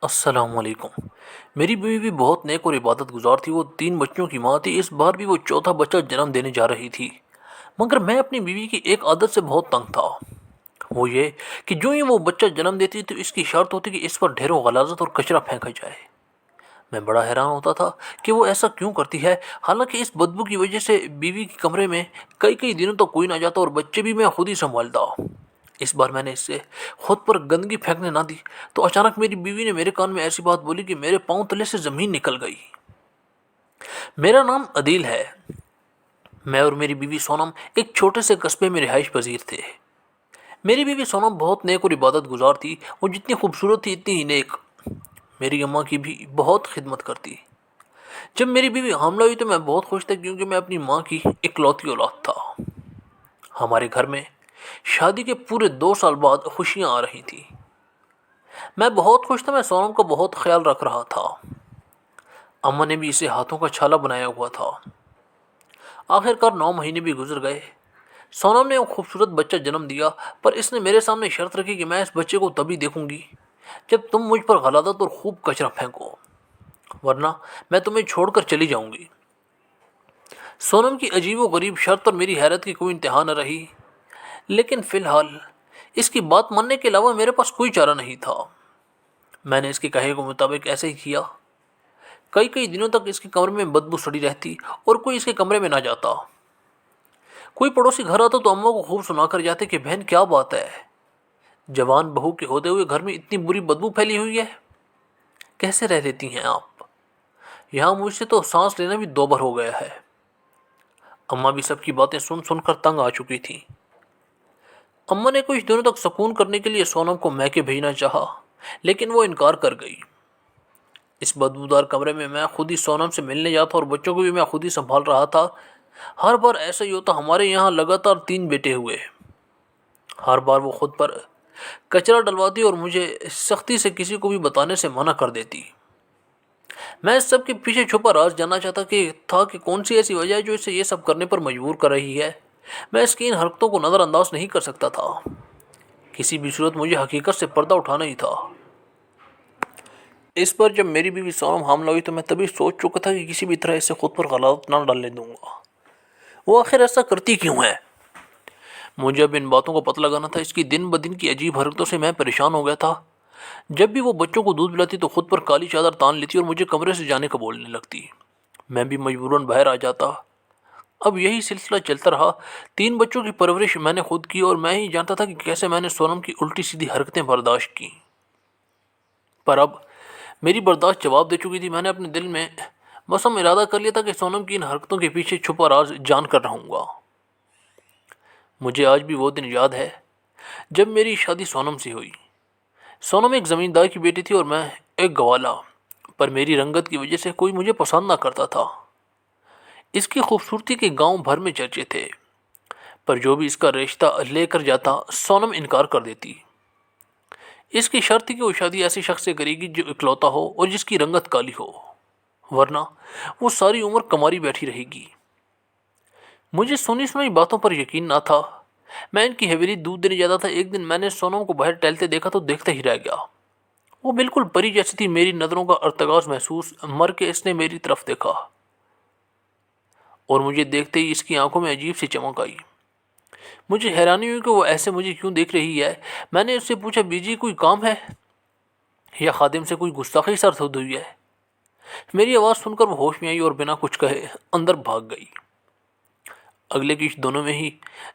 السلام علیکم۔ میری بیوی بھی بہت نیک اور عبادت گزار تھی۔ وہ 3 بچوں کی ماں تھی۔ اس بار بھی وہ چوتھا بچہ جنم دینے جا رہی تھی، مگر میں اپنی بیوی کی ایک عادت سے بہت تنگ تھا۔ وہ یہ کہ جو ہی وہ بچہ جنم دیتی تو اس کی شرط ہوتی کہ اس پر ڈھیروں غلاظت اور کچرا پھینکا جائے۔ میں بڑا حیران ہوتا تھا کہ وہ ایسا کیوں کرتی ہے، حالانکہ اس بدبو کی وجہ سے بیوی کے کمرے میں کئی کئی دنوں تک کوئی نہ جاتا اور بچے بھی میں خود ہی سنبھالتا۔ اس بار میں نے اس سے خود پر گندگی پھینکنے نہ دی تو اچانک میری بیوی نے میرے کان میں ایسی بات بولی کہ میرے پاؤں تلے سے زمین نکل گئی۔ میرا نام عدیل ہے۔ میں اور میری بیوی سونم ایک چھوٹے سے قصبے میں رہائش پذیر تھے۔ میری بیوی سونم بہت نیک اور عبادت گزار تھی۔ وہ جتنی خوبصورت تھی اتنی ہی نیک۔ میری اماں کی بھی بہت خدمت کرتی۔ جب میری بیوی حاملہ ہوئی تو میں بہت خوش تھا، کیونکہ میں اپنی ماں کی اکلوتی اولاد تھا۔ ہمارے گھر میں شادی کے پورے 2 سال بعد خوشیاں آ رہی تھیں۔ میں بہت خوش تھا۔ میں سونم کا بہت خیال رکھ رہا تھا۔ اماں نے بھی اسے ہاتھوں کا چھالا بنایا ہوا تھا۔ آخر کار 9 مہینے بھی گزر گئے۔ سونم نے ایک خوبصورت بچہ جنم دیا، پر اس نے میرے سامنے شرط رکھی کہ میں اس بچے کو تبھی دیکھوں گی جب تم مجھ پر غلاظت اور خوب کچرا پھینکو، ورنہ میں تمہیں چھوڑ کر چلی جاؤں گی۔ سونم کی عجیب و غریب شرط پر میری حیرت کی کوئی انتہا نہ رہی، لیکن فی الحال اس کی بات ماننے کے علاوہ میرے پاس کوئی چارہ نہیں تھا۔ میں نے اس کے کہے کے مطابق ایسے ہی کیا۔ کئی کئی دنوں تک اس کے کمرے میں بدبو سڑی رہتی اور کوئی اس کے کمرے میں نہ جاتا۔ کوئی پڑوسی گھر آتا تو اماں کو خوب سنا کر جاتے کہ بہن کیا بات ہے، جوان بہو کے ہوتے ہوئے گھر میں اتنی بری بدبو پھیلی ہوئی ہے، کیسے رہ لیتی ہیں آپ؟ یہاں مجھ سے تو سانس لینا بھی دوبر ہو گیا ہے۔ اماں بھی سب کی باتیں سن سن کر تنگ آ چکی تھی۔ اماں نے کچھ دنوں تک سکون کرنے کے لیے سونم کو میکے بھیجنا چاہا، لیکن وہ انکار کر گئی۔ اس بدبودار کمرے میں میں خود ہی سونم سے ملنے جاتا اور بچوں کو بھی میں خود ہی سنبھال رہا تھا۔ ہر بار ایسا ہی ہوتا۔ ہمارے یہاں لگاتار 3 بیٹے ہوئے۔ ہر بار وہ خود پر کچرا ڈلواتی اور مجھے سختی سے کسی کو بھی بتانے سے منع کر دیتی۔ میں اس سب کے پیچھے چھپا راز جاننا چاہتا کہ کون سی ایسی وجہ ہے جو اسے یہ سب کرنے پر مجبور کر رہی ہے۔ میں اس کی ان حرکتوں کو نظر انداز نہیں کر سکتا تھا۔ کسی بھی صورت مجھے حقیقت سے پردہ اٹھانا ہی تھا۔ اس پر جب میری بیوی سونم حاملہ ہوئی تو میں تبھی سوچ چکا تھا کہ کسی بھی طرح اسے خود پر غلاظت نہ ڈالنے دوں گا۔ وہ آخر ایسا کرتی کیوں ہے؟ مجھے اب ان باتوں کو پتہ لگانا تھا۔ اس کی دن بدن کی عجیب حرکتوں سے میں پریشان ہو گیا تھا۔ جب بھی وہ بچوں کو دودھ پلاتی تو خود پر کالی چادر تان لیتی اور مجھے کمرے سے جانے کا بولنے لگتی۔ میں بھی مجبوراً باہر آ جاتا۔ اب یہی سلسلہ چلتا رہا۔ 3 بچوں کی پرورش میں نے خود کی اور میں ہی جانتا تھا کہ کیسے میں نے سونم کی الٹی سیدھی حرکتیں برداشت کی۔ پر اب میری برداشت جواب دے چکی تھی۔ میں نے اپنے دل میں بسم ارادہ کر لیا تھا کہ سونم کی ان حرکتوں کے پیچھے چھپا راز جان کر رہوں گا۔ مجھے آج بھی وہ دن یاد ہے جب میری شادی سونم سے ہوئی۔ سونم ایک زمیندار کی بیٹی تھی اور میں ایک گوالا، پر میری رنگت کی وجہ سے کوئی مجھے پسند نہ کرتا تھا۔ اس کی خوبصورتی کے گاؤں بھر میں چرچے تھے، پر جو بھی اس کا رشتہ لے کر جاتا سونم انکار کر دیتی۔ اس کی شرط تھی کہ وہ شادی ایسے شخص سے کرے گی جو اکلوتا ہو اور جس کی رنگت کالی ہو، ورنہ وہ ساری عمر کماری بیٹھی رہے گی۔ مجھے سنی سنائی باتوں پر یقین نہ تھا۔ میں ان کی حویلی دودھ دینے جاتا تھا۔ ایک دن میں نے سونم کو باہر ٹہلتے دیکھا تو دیکھتا ہی رہ گیا۔ وہ بالکل پری جیسی تھی۔ میری نظروں کا ارتکاز محسوس مر کے اس نے میری طرف دیکھا اور مجھے دیکھتے ہی اس کی آنکھوں میں عجیب سی چمک آئی۔ مجھے حیرانی ہوئی کہ وہ ایسے مجھے کیوں دیکھ رہی ہے۔ میں نے اس سے پوچھا، بیجی کوئی کام ہے یا خادم سے کوئی گستاخی سرزد ہوئی ہے؟ میری آواز سن کر وہ ہوش میں آئی اور بنا کچھ کہے اندر بھاگ گئی۔ اگلے کچھ دنوں میں ہی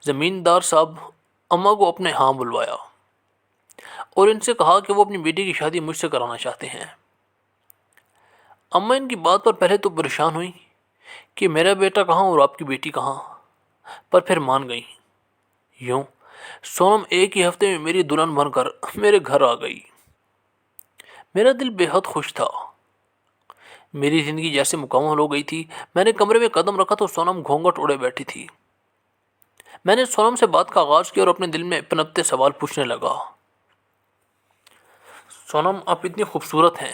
زمیندار صاحب اماں کو اپنے ہاں بلوایا اور ان سے کہا کہ وہ اپنی بیٹی کی شادی مجھ سے کرانا چاہتے ہیں۔ اماں ان کی بات پر پہلے تو پریشان ہوئی کہ میرا بیٹا کہاں اور آپ کی بیٹی کہاں، پر پھر مان گئی۔ یوں سونم ایک ہی ہفتے میں میری دلہن بن کر میرے گھر آ گئی۔ میرا دل بے حد خوش تھا۔ میری زندگی جیسے مکمل ہو گئی تھی۔ میں نے کمرے میں قدم رکھا تو سونم گھونگھٹ اڑے بیٹھی تھی۔ میں نے سونم سے بات کا آغاز کیا اور اپنے دل میں پنپتے سوال پوچھنے لگا۔ سونم، آپ اتنی خوبصورت ہیں،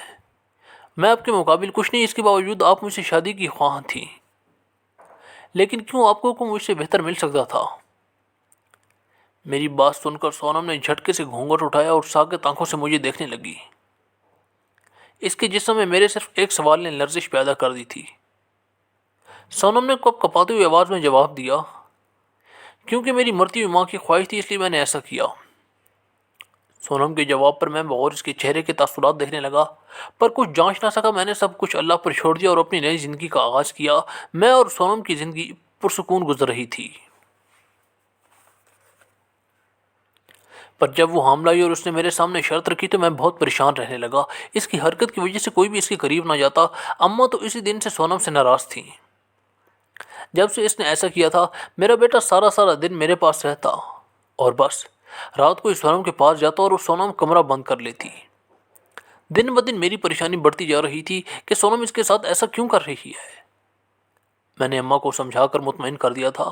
میں آپ کے مقابل کچھ نہیں، اس کے باوجود آپ مجھ سے شادی کی خواہاں تھیں، لیکن کیوں آپ کو مجھ سے بہتر مل سکتا تھا؟ میری بات سن کر سونم نے جھٹکے سے گھونگھٹ اٹھایا اور ساکت آنکھوں سے مجھے دیکھنے لگی۔ اس کے جسم میں میرے صرف ایک سوال نے لرزش پیدا کر دی تھی۔ سونم نے کپ کپاتی ہوئی آواز میں جواب دیا، کیونکہ میری مرتی ہوئی ماں کی خواہش تھی اس لیے میں نے ایسا کیا۔ سونم کے جواب پر میں بغور اس کے چہرے کے تاثرات دیکھنے لگا، پر کچھ جانچ نہ سکا۔ میں نے سب کچھ اللہ پر چھوڑ دیا اور اپنی نئی زندگی کا آغاز کیا۔ میں اور سونم کی زندگی پرسکون گزر رہی تھی۔ پر جب وہ حاملہ ہوئی اور اس نے میرے سامنے شرط رکھی تو میں بہت پریشان رہنے لگا۔ اس کی حرکت کی وجہ سے کوئی بھی اس کے قریب نہ جاتا۔ اماں تو اسی دن سے سونم سے ناراض تھیں۔ جب سے اس نے ایسا کیا تھا، میرا بیٹا سارا دن میرے پاس رہتا اور بس رات کو ہی سونم کے پاس جاتا اور وہ سونم کمرہ بند کر لیتی۔ دن بدن میری پریشانی بڑھتی جا رہی تھی کہ سونم اس کے ساتھ ایسا کیوں کر رہی ہے۔ میں نے اماں کو سمجھا کر مطمئن کر دیا تھا،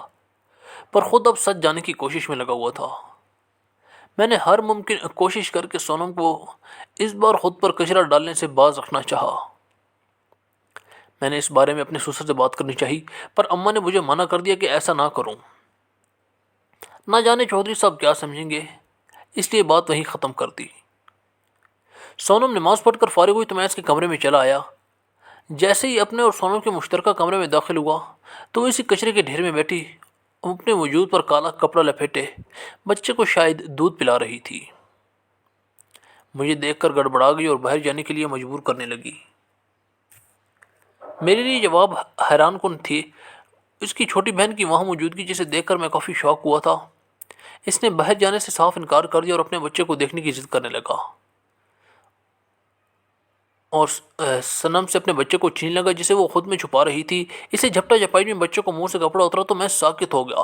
پر خود اب سچ جانے کی کوشش میں لگا ہوا تھا۔ میں نے ہر ممکن کوشش کر کے سونم کو اس بار خود پر کچرا ڈالنے سے باز رکھنا چاہا۔ میں نے اس بارے میں اپنے سسر سے بات کرنی چاہی، پر اماں نے مجھے منع کر دیا کہ ایسا نہ کروں، نہ جانے چودھری صاحب کیا سمجھیں گے، اس لیے بات وہیں ختم کر دی۔ سونم نماز پڑھ کر فارغ ہوئی تو میں اس کے کمرے میں چلا آیا۔ جیسے ہی اپنے اور سونم کے مشترکہ کمرے میں داخل ہوا تو وہ اسی کچرے کے ڈھیر میں بیٹھی اپنے وجود پر کالا کپڑا لپیٹے بچے کو شاید دودھ پلا رہی تھی۔ مجھے دیکھ کر گڑبڑا گئی اور باہر جانے کے لیے مجبور کرنے لگی۔ میرے لیے جواب حیران کن تھی۔ اس کی چھوٹی بہن کی وہاں موجودگی جسے دیکھ کر میں کافی شوق ہوا تھا۔ اس نے باہر جانے سے صاف انکار کر دیا اور اپنے بچے کو دیکھنے کی ضد کرنے لگا اور سنم سے اپنے بچے کو چھین لگا جسے وہ خود میں چھپا رہی تھی۔ اسے جھپٹا جھپائی میں بچے کو منہ سے کپڑا اترا تو میں ساکت ہو گیا۔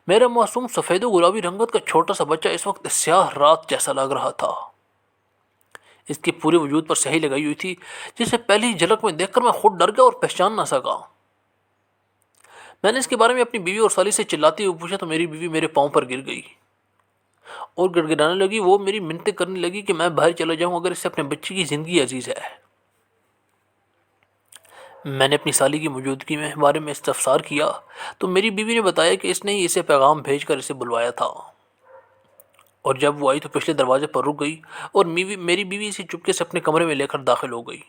میرا معصوم سفید و گلابی رنگت کا چھوٹا سا بچہ اس وقت سیاہ رات جیسا لگ رہا تھا۔ اس کے پورے وجود پر سہی لگائی ہوئی تھی جسے پہلی جھلک میں دیکھ کر میں خود ڈر گیا اور پہچان نہ سکا۔ میں نے اس کے بارے میں اپنی بیوی اور سالی سے چلاتے ہوئے پوچھا تو میری بیوی میرے پاؤں پر گر گئی اور گڑگڑانے لگی۔ وہ میری منتیں کرنے لگی کہ میں باہر چلا جاؤں اگر اس سے اپنے بچے کی زندگی عزیز ہے۔ میں نے اپنی سالی کی موجودگی میں بارے میں استفسار کیا تو میری بیوی نے بتایا کہ اس نے ہی اسے پیغام بھیج کر اسے بلوایا تھا، اور جب وہ آئی تو پچھلے دروازے پر رک گئی اور میری بیوی اسے چپکے سے اپنے کمرے میں لے کر داخل ہو گئی۔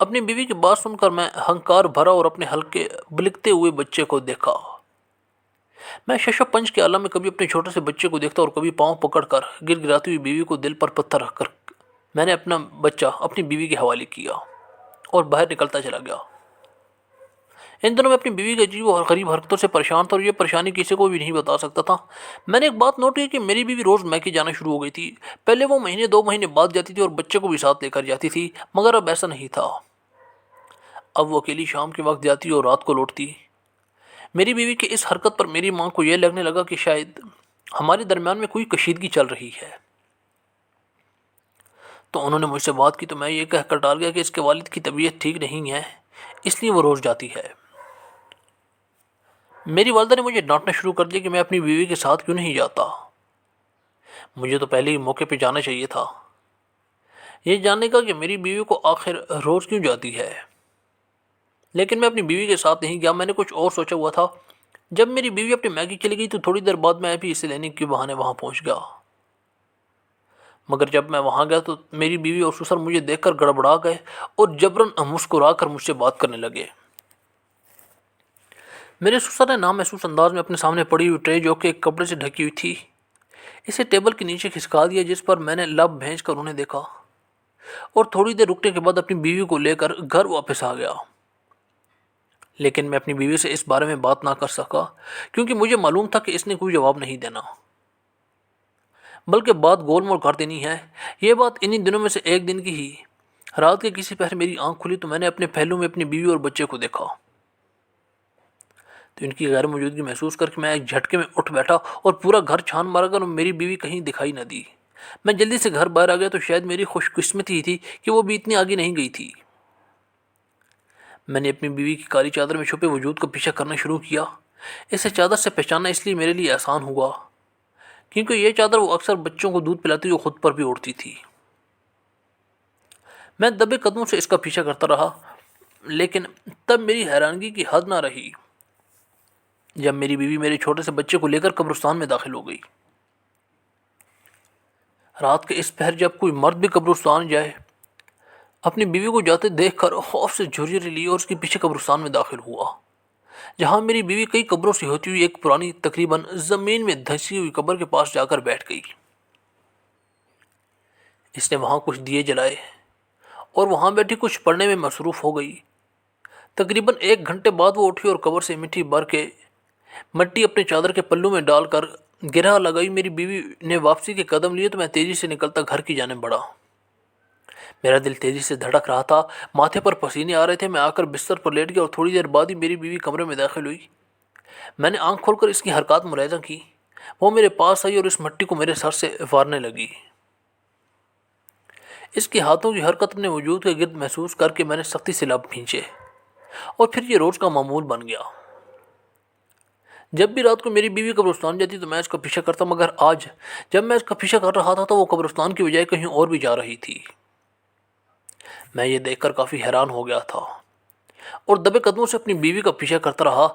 اپنی بیوی کی بات سن کر میں ہنکار بھرا اور اپنے ہلکے بلکتے ہوئے بچے کو دیکھا۔ میں شش و پنج کے عالم میں کبھی اپنے چھوٹے سے بچے کو دیکھتا اور کبھی پاؤں پکڑ کر گر گراتی ہوئی بیوی کو دل پر پتھر رکھ کر میں نے اپنا بچہ اپنی بیوی کے حوالے کیا اور باہر نکلتا چلا گیا۔ ان دنوں میں اپنی بیوی کے عجیب و غریب حرکتوں سے پریشان تھا اور یہ پریشانی کسی کو بھی نہیں بتا سکتا تھا۔ میں نے ایک بات نوٹ کی کہ میری بیوی روز میکے جانا شروع ہو گئی تھی۔ پہلے وہ مہینے 2 مہینے بعد جاتی تھی اور بچے کو بھی ساتھ لے کر جاتی تھی، مگر اب ایسا نہیں تھا۔ اب وہ اکیلی شام کے وقت جاتی اور رات کو لوٹتی۔ میری بیوی کی اس حرکت پر میری ماں کو یہ لگنے لگا کہ شاید ہمارے درمیان میں کوئی کشیدگی چل رہی ہے، تو انہوں نے مجھ سے بات کی تو میں یہ کہہ کر ٹال گیا کہ اس کے والد کی طبیعت ٹھیک نہیں ہے، اس لیے وہ روز جاتی ہے۔ میری والدہ نے مجھے ڈانٹنا شروع کر دیا کہ میں اپنی بیوی کے ساتھ کیوں نہیں جاتا۔ مجھے تو پہلے ہی موقع پہ جانا چاہیے تھا، یہ جاننے کا کہ میری بیوی کو آخر روز کیوں جاتی ہے، لیکن میں اپنی بیوی کے ساتھ نہیں گیا۔ میں نے کچھ اور سوچا ہوا تھا۔ جب میری بیوی اپنے میکے چلی گئی تو تھوڑی دیر بعد میں بھی اسے لینے کے بہانے وہاں پہنچ گیا، مگر جب میں وہاں گیا تو میری بیوی اور سسر مجھے دیکھ کر گڑبڑا گئے اور جبراً مسکرا کر مجھ سے بات کرنے لگے۔ میرے سسر نے نامحسوس انداز میں اپنے سامنے پڑی ہوئی ٹرے جو کہ ایک کپڑے سے ڈھکی ہوئی تھی اسے ٹیبل کے نیچے کھسکا دیا، جس پر میں نے لب بھینچ کر انہیں دیکھا اور تھوڑی دیر رکنے کے بعد اپنی بیوی کو لے کر گھر واپس آ گیا۔ لیکن میں اپنی بیوی سے اس بارے میں بات نہ کر سکا کیونکہ مجھے معلوم تھا کہ اس نے کوئی جواب نہیں دینا، بلکہ بات گول مول کر دینی ہے۔ یہ بات انہی دنوں میں سے ایک دن کی ہی رات کے کسی پہر میری آنکھ کھلی تو میں نے اپنے پہلو میں اپنی بیوی اور بچے کو دیکھا، تو ان کی غیر موجودگی محسوس کر کے میں ایک جھٹکے میں اٹھ بیٹھا اور پورا گھر چھان مارا کر میری بیوی کہیں دکھائی نہ دی۔ میں جلدی سے گھر باہر آ گیا تو شاید میری خوش قسمتی ہی تھی کہ وہ بھی اتنی آگے نہیں گئی تھی۔ میں نے اپنی بیوی کی کالی چادر میں چھپے وجود کو پیچھا کرنا شروع کیا۔ اسے چادر سے پہچاننا اس لیے میرے لیے آسان ہوا کیونکہ یہ چادر وہ اکثر بچوں کو دودھ پلاتی ہوئی خود پر بھی اڑتی تھی۔ میں دبے قدموں سے اس کا پیچھا کرتا رہا، لیکن تب میری حیرانگی کی حد نہ رہی جب میری بیوی میرے چھوٹے سے بچے کو لے کر قبرستان میں داخل ہو گئی۔ رات کے اس پہر جب کوئی مرد بھی قبرستان جائے، اپنی بیوی کو جاتے دیکھ کر خوف سے جھرجھری لی اور اس کے پیچھے قبرستان میں داخل ہوا، جہاں میری بیوی کئی قبروں سے ہوتی ہوئی ایک پرانی تقریباً زمین میں دھسی ہوئی قبر کے پاس جا کر بیٹھ گئی۔ اس نے وہاں کچھ دیے جلائے اور وہاں بیٹھی کچھ پڑھنے میں مصروف ہو گئی۔ تقریباً 1 گھنٹے بعد وہ اٹھی اور قبر سے مٹی بھر کے مٹی اپنے چادر کے پلوں میں ڈال کر گرہ لگائی۔ میری بیوی نے واپسی کے قدم لیے تو میں تیزی سے نکلتا گھر کی جانب بڑھا۔ میرا دل تیزی سے دھڑک رہا تھا، ماتھے پر پسینے آ رہے تھے۔ میں آ کر بستر پر لیٹ گیا اور تھوڑی دیر بعد ہی میری بیوی کمرے میں داخل ہوئی۔ میں نے آنکھ کھول کر اس کی حرکات ملاحظہ کی۔ وہ میرے پاس آئی اور اس مٹی کو میرے سر سے وارنے لگی۔ اس کے ہاتھوں کی حرکت اپنے وجود کے گرد محسوس کر کے میں نے سختی سے لب کھینچے اور پھر یہ روز کا معمول بن گیا۔ جب بھی رات کو میری بیوی قبرستان جاتی تو میں اس کا پیچھا کرتا، مگر آج جب میں اس کا پیچھا کر رہا تھا تو وہ قبرستان کی بجائے کہیں اور بھی جا رہی تھی۔ میں یہ دیکھ کر کافی حیران ہو گیا تھا اور دبے قدموں سے اپنی بیوی کا پیچھا کرتا رہا۔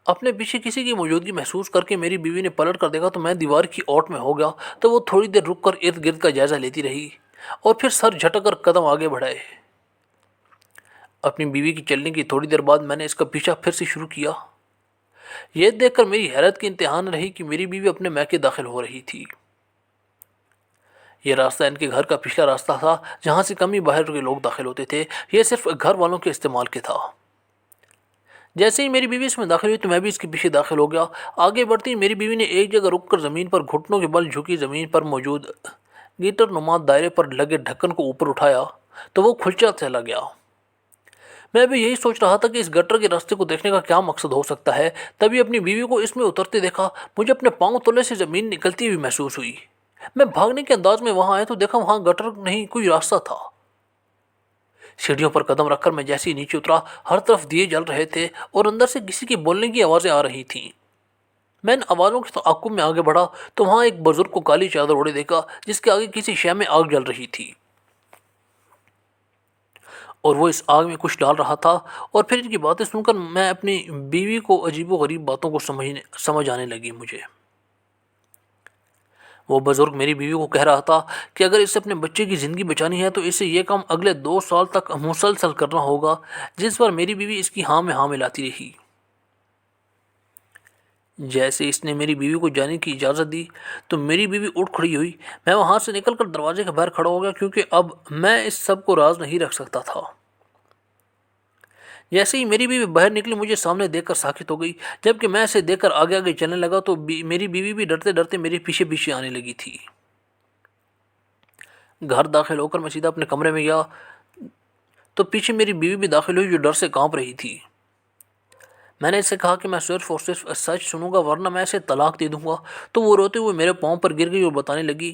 اپنے پیچھے کسی کی موجودگی محسوس کر کے میری بیوی نے پلٹ کر دیکھا تو میں دیوار کی اوٹ میں ہو گیا، تو وہ تھوڑی دیر رک کر ارد گرد کا جائزہ لیتی رہی اور پھر سر جھٹک کر قدم آگے بڑھائے۔ اپنی بیوی کی چلنے کی تھوڑی دیر بعد میں نے اس کا پیچھا پھر سے شروع کیا۔ یہ دیکھ کر میری حیرت کی انتہا نہ رہی کہ میری بیوی اپنے میکے داخل ہو رہی تھی۔ یہ راستہ ان کے گھر کا پچھلا راستہ تھا، جہاں سے کم ہی باہر کے لوگ داخل ہوتے تھے۔ یہ صرف گھر والوں کے استعمال کے تھا۔ جیسے ہی میری بیوی اس میں داخل ہوئی تو میں بھی اس کے پیچھے داخل ہو گیا۔ آگے بڑھتی میری بیوی نے ایک جگہ رک کر زمین پر گھٹنوں کے بل جھکی زمین پر موجود گیٹر نما دائرے پر لگے ڈھکن کو اوپر اٹھایا تو وہ کھلچا چلا گیا۔ میں بھی یہی سوچ رہا تھا کہ اس گٹر کے راستے کو دیکھنے کا کیا مقصد ہو سکتا ہے، تبھی اپنی بیوی کو اس میں اترتے دیکھا۔ مجھے اپنے پاؤں تلے سے زمین نکلتی ہوئی محسوس ہوئی۔ میں بھاگنے کے انداز میں وہاں آیا تو دیکھا وہاں گٹر نہیں، کوئی راستہ تھا۔ سیڑھیوں پر قدم رکھ کر میں جیسے ہی نیچے اترا، ہر طرف دیے جل رہے تھے اور اندر سے کسی کے بولنے کی آوازیں آ رہی تھیں۔ میں ان آوازوں کے تعاقب میں آگے بڑھا تو وہاں ایک بزرگ کو کالی چادر اوڑھے دیکھا، جس کے آگے کسی شے میں آگ جل رہی تھی اور وہ اس آگ میں کچھ ڈال رہا تھا۔ اور پھر ان کی باتیں سن کر میں اپنی بیوی کو عجیب و غریب باتوں کو سمجھ آنے لگی مجھے۔ وہ بزرگ میری بیوی کو کہہ رہا تھا کہ اگر اسے اپنے بچے کی زندگی بچانی ہے تو اسے یہ کام اگلے 2 سال تک مسلسل کرنا ہوگا، جس پر میری بیوی اس کی ہاں میں ہاں ملاتی رہی۔ جیسے اس نے میری بیوی کو جانے کی اجازت دی تو میری بیوی اٹھ کھڑی ہوئی۔ میں وہاں سے نکل کر دروازے کے باہر کھڑا ہو گیا، کیونکہ اب میں اس سب کو راز نہیں رکھ سکتا تھا۔ جیسے ہی میری بیوی باہر نکلی مجھے سامنے دیکھ کر ساکت ہو گئی، جبکہ میں اسے دیکھ کر آگے آگے چلنے لگا تو میری بیوی بھی ڈرتے ڈرتے میرے پیچھے پیچھے آنے لگی تھی۔ گھر داخل ہو کر میں سیدھا اپنے کمرے میں گیا تو پیچھے میری بیوی بھی داخل ہوئی، جو ڈر سے کانپ رہی تھی۔ میں نے اسے کہا کہ میں صرف اور صرف سچ سنوں گا ورنہ میں اسے طلاق دے دوں گا، تو وہ روتے ہوئے میرے پاؤں پر گر گئی اور بتانے لگی۔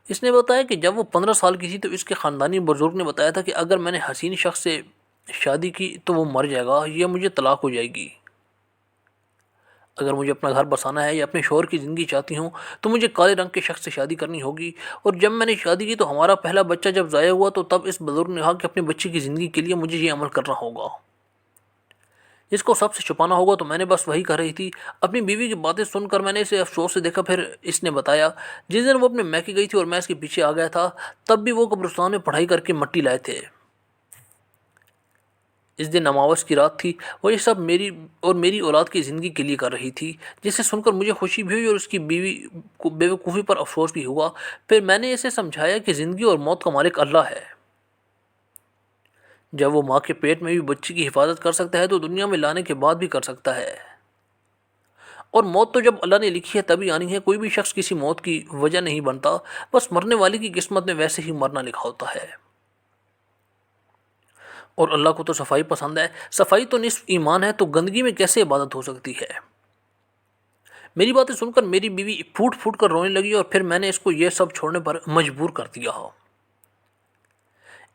اس نے بتایا کہ جب وہ 15 سال کی تھی تو اس کے خاندانی بزرگ نے بتایا تھا کہ اگر میں نے حسین شخص سے شادی کی تو وہ مر جائے گا یا مجھے طلاق ہو جائے گی۔ اگر مجھے اپنا گھر بسانا ہے یا اپنے شوہر کی زندگی چاہتی ہوں تو مجھے کالے رنگ کے شخص سے شادی کرنی ہوگی۔ اور جب میں نے شادی کی تو ہمارا پہلا بچہ جب ضائع ہوا تو تب اس بزرگ نے کہا کہ اپنے بچے کی زندگی کے لیے مجھے یہ عمل کرنا ہوگا، جس کو سب سے چھپانا ہوگا۔ تو میں نے بس وہی کر رہی تھی۔ اپنی بیوی کی باتیں سن کر میں نے اسے افسوس سے دیکھا۔ پھر اس نے بتایا جس دن وہ اپنے میکے گئی تھی اور میں اس کے پیچھے آ گیا تھا، تب بھی وہ قبرستان میں پڑھائی کر کے مٹی لائے تھے۔ اس دن اماوس کی رات تھی۔ وہ یہ سب میری اور میری اولاد کی زندگی کے لیے کر رہی تھی، جسے سن کر مجھے خوشی بھی ہوئی اور اس کی بیوی کو بے وقوفی پر افسوس بھی ہوا۔ پھر میں نے اسے سمجھایا کہ زندگی اور موت کا مالک اللہ ہے۔ جب وہ ماں کے پیٹ میں بھی بچی کی حفاظت کر سکتا ہے تو دنیا میں لانے کے بعد بھی کر سکتا ہے۔ اور موت تو جب اللہ نے لکھی ہے تبھی آنی ہے۔ کوئی بھی شخص کسی موت کی وجہ نہیں بنتا، بس مرنے والے کی قسمت میں ویسے ہی مرنا لکھا ہوتا ہے۔ اور اللہ کو تو صفائی پسند ہے۔ صفائی تو نصف ایمان ہے، تو گندگی میں کیسے عبادت ہو سکتی ہے؟ میری باتیں سن کر میری بیوی پھوٹ پھوٹ کر رونے لگی اور پھر میں نے اس کو یہ سب چھوڑنے پر مجبور کر دیا۔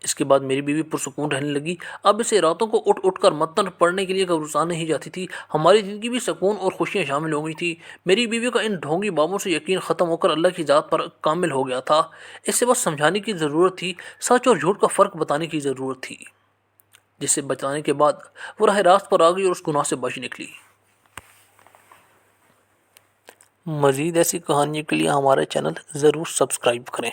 اس کے بعد میری بیوی پرسکون رہنے لگی۔ اب اسے راتوں کو اٹھ اٹھ کر متن پڑھنے کے لیے قبرستان نہیں جاتی تھی۔ ہماری زندگی بھی سکون اور خوشیاں شامل ہو گئی تھی۔ میری بیوی کا ان ڈھونگی بابوں سے یقین ختم ہو کر اللہ کی ذات پر کامل ہو گیا تھا۔ اس سے بس سمجھانے کی ضرورت تھی، سچ اور جھوٹ کا فرق بتانے کی ضرورت تھی، جسے بتانے کے بعد وہ راہ راست پر آ گئی اور اس گناہ سے بچ نکلی۔ مزید ایسی کہانیوں کے لیے ہمارے چینل ضرور سبسکرائب کریں۔